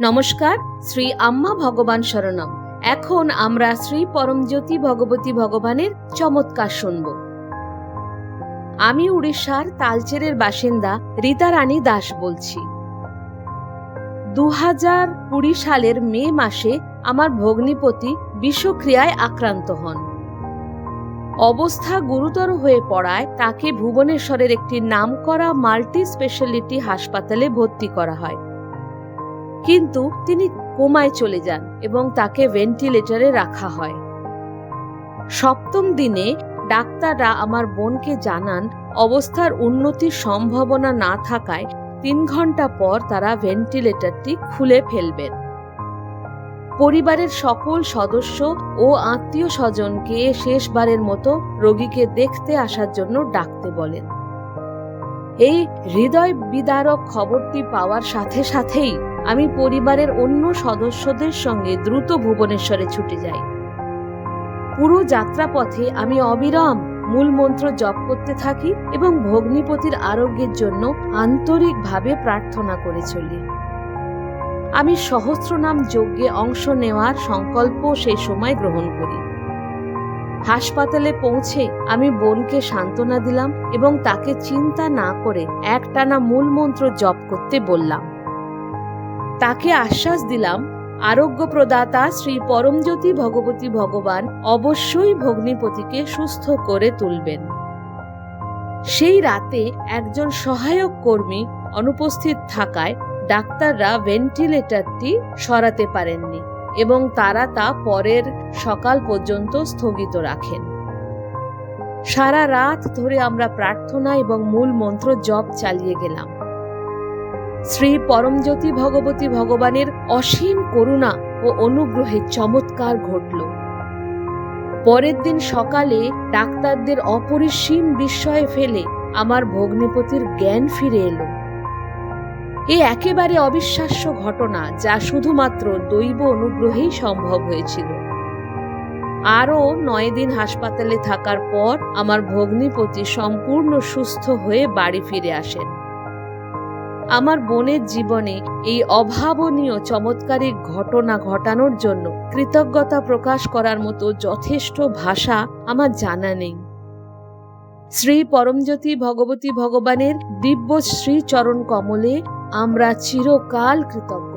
নমস্কার, শ্রী আম্মা ভগবান শরণম। এখন আমরা শ্রী পরমজ্যোতি ভগবতী ভগবানের চমৎকার শুনব। আমি উড়িষ্যার তালচেরের বাসিন্দা রীতা রানী দাস বলছি। 2020 সালের মে মাসে আমার ভগ্নিপতি বিষক্রিয়ায় আক্রান্ত হন। অবস্থা গুরুতর হয়ে পড়ায় তাকে ভুবনেশ্বরের একটি নামকরা মাল্টি স্পেশালিটি হাসপাতালে ভর্তি করা হয়, কিন্তু তিনি কোমায় চলে যান এবং তাকে ভেন্টিলেটরে রাখা হয়। 7ম দিনে ডাক্তাররা আমার বোনকে জানান অবস্থার উন্নতির সম্ভাবনা না থাকায় 3 ঘন্টা পর তারা ভেন্টিলেটরটি খুলে ফেলবেন। পরিবারের সকল সদস্য ও আত্মীয় স্বজনকে শেষবারের মতো রোগীকে দেখতে আসার জন্য ডাকতে বলেন। এই হৃদয় বিদারক খবরটি পাওয়ার সাথে সাথেই আমি পরিবারের অন্য সদস্যদের সঙ্গে দ্রুত ভুবনেশ্বরে ছুটে যাই। পুরো যাত্রাপথে আমি অবিরাম মূল মন্ত্র জপ করতে থাকি এবং ভগ্নিপতির আরোগ্যের জন্য আন্তরিকভাবে প্রার্থনা করে চলি। আমি সহস্রনাম যজ্ঞে অংশ নেওয়ার সংকল্প সেই সময় গ্রহণ করি। হাসপাতালে পৌঁছে আমি বোনকে সান্ত্বনা দিলাম এবং তাকে চিন্তা না করে একটানা মূল মন্ত্র জপ করতে বললাম। তাকে আশ্বাস দিলাম আরোগ্য প্রদাতা শ্রী পরমজ্যোতি ভগবতী ভগবান অবশ্যই ভগ্নিপতিকে সুস্থ করে তুলবেন। সেই রাতে একজন সহায়ক কর্মী অনুপস্থিত থাকায় ডাক্তাররা ভেন্টিলেটরটি সরাতে পারেননি এবং তারা তা পরের সকাল পর্যন্ত স্থগিত রাখেন। সারা রাত ধরে আমরা প্রার্থনা এবং মূল মন্ত্র জপ চালিয়ে গেলাম। শ্রী পরমজ্যোতি ভগবতী ভগবানের অসীম করুণা ও অনুগ্রহে চমৎকার ঘটল। পরের দিন সকালে ডাক্তারদের অপরিসীম বিস্ময়ে ফেলে আমার ভগ্নিপতির জ্ঞান ফিরে এলো। এ একেবারে অবিশ্বাস্য ঘটনা, যা শুধুমাত্র দৈব অনুগ্রহেই সম্ভব হয়েছিল। আরও 9 দিন হাসপাতালে থাকার পর আমার ভগ্নিপতি সম্পূর্ণ সুস্থ হয়ে বাড়ি ফিরে আসেন। আমার বোনের জীবনে এই অভাবনীয় চমৎকারিক ঘটনা ঘটানোর জন্য কৃতজ্ঞতা প্রকাশ করার মতো যথেষ্ট ভাষা আমার জানা নেই। শ্রী পরমজ্যোতি ভগবতী ভগবানের দিব্য শ্রী চরণ কমলে আমরা চিরকাল কৃতজ্ঞ।